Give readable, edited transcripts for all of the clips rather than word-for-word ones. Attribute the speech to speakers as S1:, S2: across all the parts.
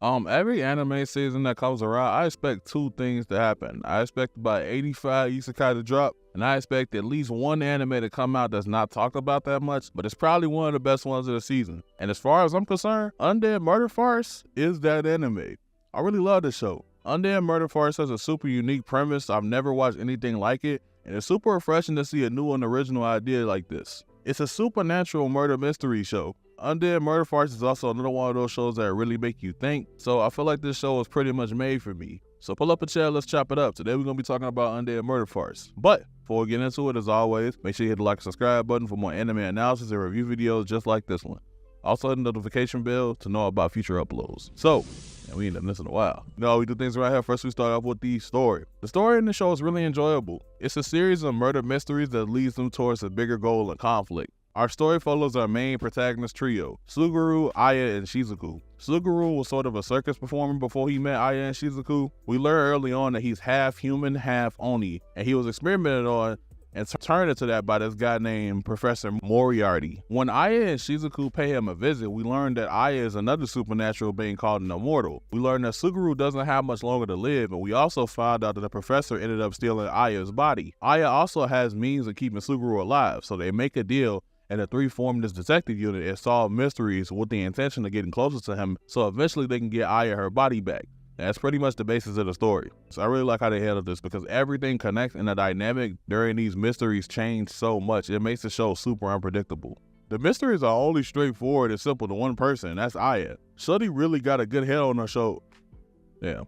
S1: Every anime season that comes around, I expect two things to happen. I expect about 85 isekai to drop, and I expect at least one anime to come out that's not talked about that much, but it's probably one of the best ones of the season. And as far as I'm concerned, Undead Murder Farce is that anime. I really love this show. Undead Murder Farce has a super unique premise. I've never watched anything like it, and it's super refreshing to see a new and original idea like this. It's a supernatural murder mystery show. Undead Murder Farce is also another one of those shows that really make you think, so I feel like this show was pretty much made for me. So pull up a chair, let's chop it up. Today we're going to be talking about Undead Murder Farce. But before we get into it, as always, make sure you hit the like and subscribe button for more anime analysis and review videos just like this one. Also hit the notification bell to know about future uploads. So, and we ain't done this in a while. No, we do things right here. First, we start off with the story. The story in the show is really enjoyable. It's a series of murder mysteries that leads them towards a bigger goal and conflict. Our story follows our main protagonist trio, Suguru, Aya, and Shizuku. Suguru was sort of a circus performer before he met Aya and Shizuku. We learn early on that he's half human, half Oni, and he was experimented on and turned into that by this guy named Professor Moriarty. When Aya and Shizuku pay him a visit, we learn that Aya is another supernatural being called an immortal. We learn that Suguru doesn't have much longer to live, and we also found out that the professor ended up stealing Aya's body. Aya also has means of keeping Suguru alive, so they make a deal, and the three form this detective unit and solve mysteries with the intention of getting closer to him, so eventually they can get Aya her body back. That's pretty much the basis of the story. So I really like how they handled this because everything connects and the dynamic during these mysteries change so much. It makes the show super unpredictable. The mysteries are only straightforward and simple to one person, and that's Aya. Shuddy really got a good head on her show. Damn.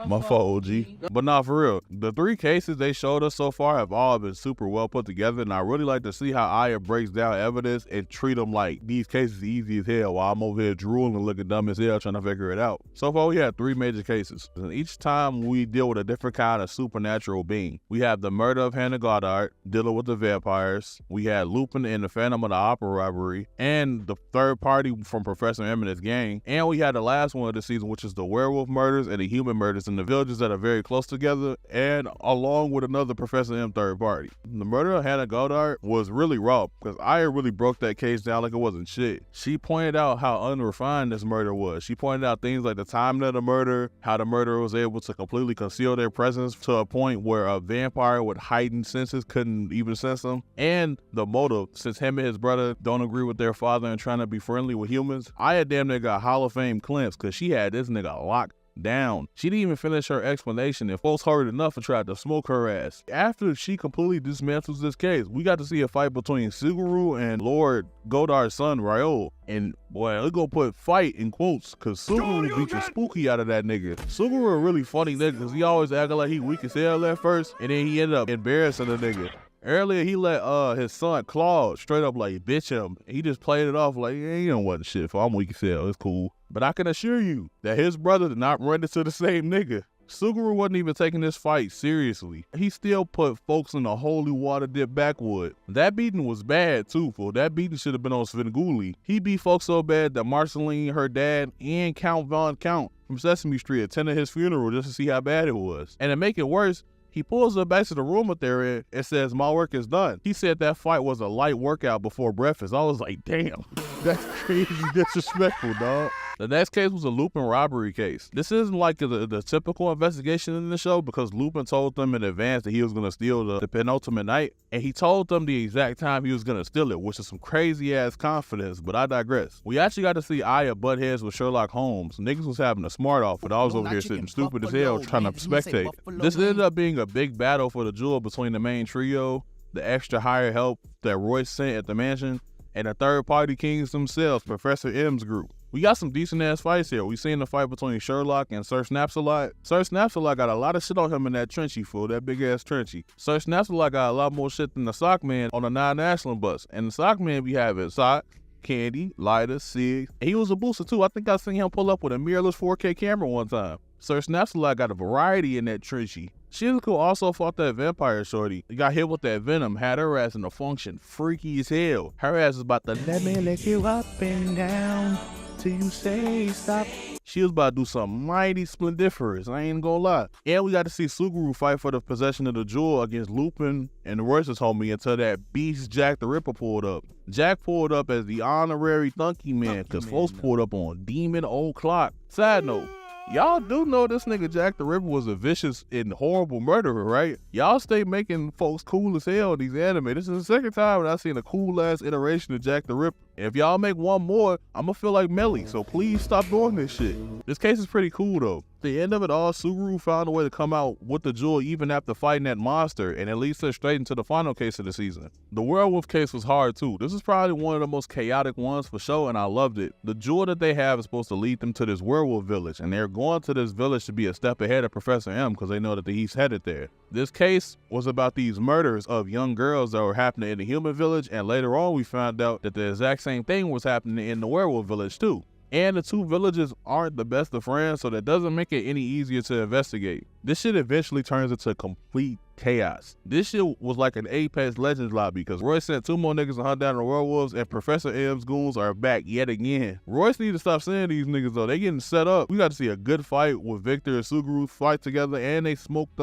S1: My fault, OG. But nah, for real, the three cases they showed us so far have all been super well put together, and I really like to see how Aya breaks down evidence and treat them like these cases easy as hell while I'm over here drooling and looking dumb as hell trying to figure it out. So far, we had three major cases, and each time we deal with a different kind of supernatural being. We have the murder of Hannah Godart, dealing with the vampires. We had Lupin in the Phantom of the Opera robbery, and the third party from Professor M and his gang. And we had the last one of the season, which is the werewolf murders and the human murders in the villages that are very close together, and along with another Professor M third party. The murder of Hannah Godart was really raw because Aya really broke that case down like it wasn't shit. She pointed out how unrefined this murder was. She pointed out things like the timing of the murder, how the murderer was able to completely conceal their presence to a point where a vampire with heightened senses couldn't even sense them, and the motive, since him and his brother don't agree with their father and trying to be friendly with humans. Aya damn near got Hall of Fame clamps because she had this nigga locked down. She didn't even finish her explanation and folks heard enough and tried to smoke her ass. After she completely dismantles this case, we got to see a fight between Suguru and Lord Godart's son Ryol. And boy, we're gonna put fight in quotes because Suguru beat the spooky out of that nigga. Suguru a really funny nigga because he always acted like he weak as hell at first, and then he ended up embarrassing the nigga. Earlier, he let his son Claude straight up like bitch him. He just played it off like, yeah, he don't want shit for. I'm weak as hell. It's cool. But I can assure you that his brother did not run into the same nigga. Suguru wasn't even taking this fight seriously. He still put folks in the holy water dip backwood. That beating was bad too, fool. That beating should have been on Svengoolie. He beat folks so bad that Marceline, her dad, and Count Von Count from Sesame Street attended his funeral just to see how bad it was. And to make it worse, he pulls her back to the room that they're in and says, my work is done. He said that fight was a light workout before breakfast. I was like, damn, that's crazy disrespectful, dog. The next case was a Lupin robbery case. This isn't like the typical investigation in the show because Lupin told them in advance that he was going to steal the penultimate night, and he told them the exact time he was going to steal it, which is some crazy ass confidence, but I digress. We actually got to see Aya butt heads with Sherlock Holmes. Niggas was having a smart off, but I was over here sitting stupid as hell trying to spectate. This ended up being a big battle for the jewel between the main trio, the extra hired help that Royce sent at the mansion, and the third party kings themselves, Professor M's group. We got some decent ass fights here. We seen the fight between Sherlock and Sir Snaps-a-Lot. Sir Snaps-a-Lot got a lot of shit on him in that trenchy, fool, that big ass trenchy. Sir Snaps-a-Lot got a lot more shit than the Sock Man on the non-national bus. And the Sock Man be having Sock, Candy, Lighter, Sig. And he was a booster too. I think I seen him pull up with a mirrorless 4K camera one time. Sir Snaps-a-Lot got a variety in that trenchy. Shizuku also fought that vampire shorty. He got hit with that venom, had her ass in a function, freaky as hell. Her ass is about to let me lick you up and down till you say stop. She was about to do something mighty splendiferous, I ain't gonna lie. And we got to see Suguru fight for the possession of the jewel against Lupin and Royce's homie until that beast Jack the Ripper pulled up. Jack pulled up as the honorary Thunky Man because folks pulled up on Demon Old Clock. Side note, y'all do know this nigga Jack the Ripper was a vicious and horrible murderer, right? Y'all stay making folks cool as hell in these anime. This is the second time that I've seen a cool ass iteration of Jack the Ripper. And if y'all make one more, I'ma feel like Melly, so please stop doing this shit. This case is pretty cool though. At the end of it all, Suguru found a way to come out with the jewel even after fighting that monster, and it leads us straight into the final case of the season. The werewolf case was hard too. This is probably one of the most chaotic ones for sure, and I loved it. The jewel that they have is supposed to lead them to this werewolf village, and they're going to this village to be a step ahead of Professor M because they know that he's headed there. This case was about these murders of young girls that were happening in the human village, and later on we found out that the exact same thing was happening in the werewolf village too. And the two villages aren't the best of friends, so that doesn't make it any easier to investigate. This shit eventually turns into complete chaos. This shit was like an Apex Legends lobby because Royce sent 2 more niggas to hunt down the werewolves, and Professor M's goons are back yet again. Royce need to stop saying these niggas though. They getting set up. We got to see a good fight with Victor and Suguru fight together, and they smoked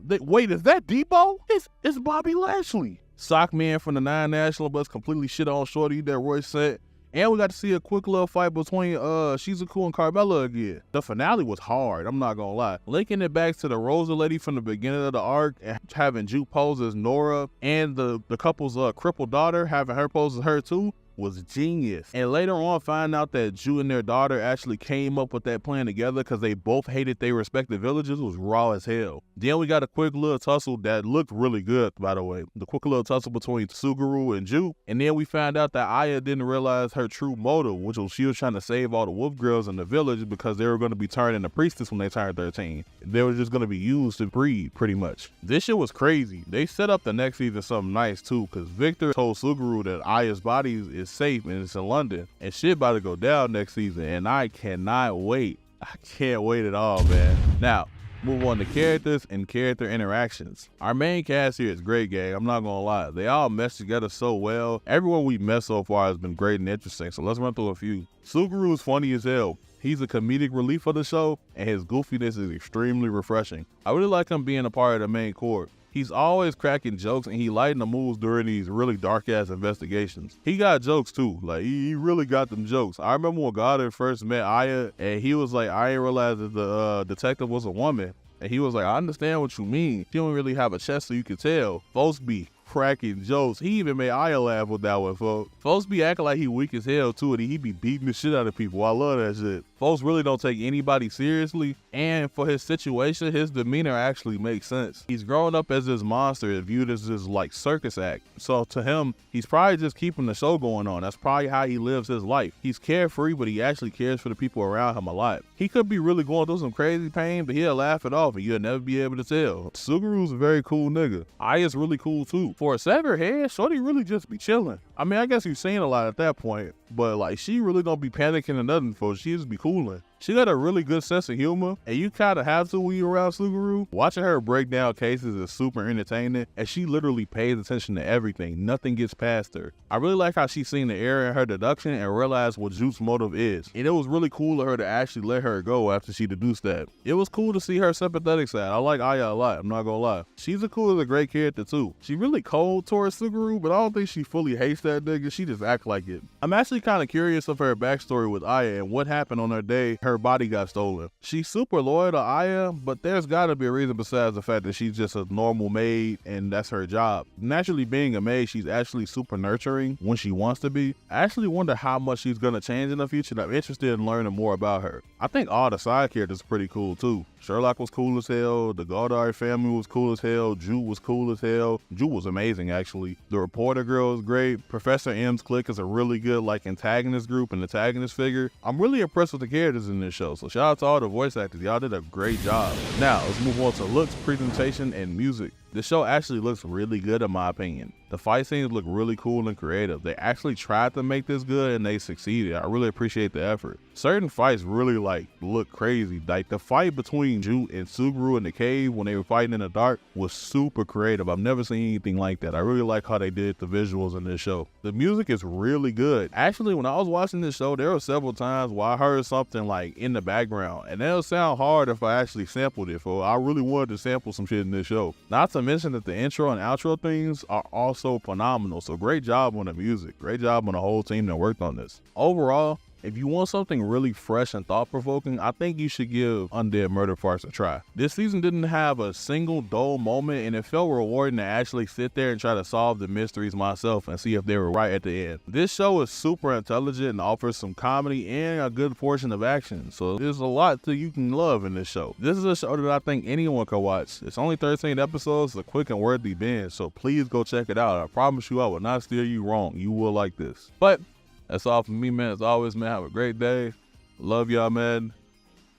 S1: wait, is that Depot? It's Bobby Lashley. Sockman from the 9 National Bus completely shit on Shorty that Royce sent. And we got to see a quick little fight between Shizuku and Carmella again. The finale was hard, I'm not gonna lie. Linking it back to the Rosa lady from the beginning of the arc and having Ju pose as Nora, and the couple's crippled daughter having her pose as her too, was genius. And later on find out that Ju and their daughter actually came up with that plan together because they both hated their respective villages was raw as hell. Then we got a quick little tussle that looked really good, by the way. The quick little tussle between Suguru and Ju. And then we found out that Aya didn't realize her true motive, which was she was trying to save all the wolf girls in the village because they were going to be turned into priestess when they turned 13. They were just going to be used to breed, pretty much. This shit was crazy. They set up the next season something nice too, because Victor told Suguru that Aya's body is safe and it's in London, and shit about to go down next season, and I cannot wait. I can't wait at all, man. Now, move on to characters and character interactions. Our main cast here is great, gang. I'm not gonna lie. They all mesh together so well. Everyone we've met so far has been great and interesting, so let's run through a few. Suguru is funny as hell. He's a comedic relief of the show, and his goofiness is extremely refreshing. I really like him being a part of the main core. He's always cracking jokes, and he lighten the moves during these really dark-ass investigations. He got jokes too, like he really got them jokes. I remember when Godart first met Aya, and he was like, I didn't realize that the detective was a woman. And he was like, I understand what you mean. She don't really have a chest so you can tell. Folks be cracking jokes. He even made Aya laugh with that one, folks. Folks be acting like he weak as hell too, and he be beating the shit out of people. I love that shit. Folks really don't take anybody seriously, and for his situation, his demeanor actually makes sense. He's grown up as this monster and viewed as this like circus act. So to him, he's probably just keeping the show going on. That's probably how he lives his life. He's carefree, but he actually cares for the people around him a lot. He could be really going through some crazy pain, but he'll laugh it off and you'll never be able to tell. Suguru's a very cool nigga. Aya's really cool too. For a severed head, shorty really just be chilling. I mean, I guess you've seen a lot at that point, but like she really don't be panicking or nothing, for she just be cooling. She got a really good sense of humor, and you kind of have to when you're around Suguru. Watching her break down cases is super entertaining, and she literally pays attention to everything. Nothing gets past her. I really like how she seen the error in her deduction and realized what Jute's motive is. And it was really cool of her to actually let her go after she deduced that. It was cool to see her sympathetic side. I like Aya a lot, I'm not gonna lie. She's a great character too. She really cold towards Suguru, but I don't think she fully hates that nigga. She just act like it. I'm actually kind of curious of her backstory with Aya and what happened on her day her body got stolen. She's super loyal to Aya, but there's gotta be a reason besides the fact that she's just a normal maid and that's her job. Naturally, being a maid, she's actually super nurturing when she wants to be. I actually wonder how much she's gonna change in the future, and I'm interested in learning more about her. I think all the side characters are pretty cool too. Sherlock was cool as hell, the Godart family was cool as hell, Ju was cool as hell. Ju was amazing actually. The reporter girl is great. Professor M's clique is a really good like antagonist group and antagonist figure. I'm really impressed with the characters in this show, so shout out to all the voice actors. Y'all did a great job. Now let's move on to looks, presentation, and music. The show actually looks really good in my opinion. The fight scenes look really cool and creative. They actually tried to make this good and they succeeded. I really appreciate the effort. Certain fights really look crazy. Like the fight between Jute and Suguru in the cave when they were fighting in the dark was super creative. I've never seen anything like that. I really like how they did the visuals in this show. The music is really good. Actually, when I was watching this show, there were several times where I heard something like in the background, and it'll sound hard if I actually sampled it. For I really wanted to sample some shit in this show. Not to mention that the intro and outro things are also phenomenal. So great job on the music. Great job on the whole team that worked on this. Overall, if you want something really fresh and thought-provoking, I think you should give Undead Murder Farce a try. This season didn't have a single dull moment, and it felt rewarding to actually sit there and try to solve the mysteries myself and see if they were right at the end. This show is super intelligent and offers some comedy and a good portion of action, so there's a lot that you can love in this show. This is a show that I think anyone could watch. It's only 13 episodes, a quick and worthy binge, so please go check it out. I promise you I will not steer you wrong. You will like this. But that's all from me, man. As always, man, have a great day. Love y'all, man.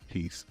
S1: Peace.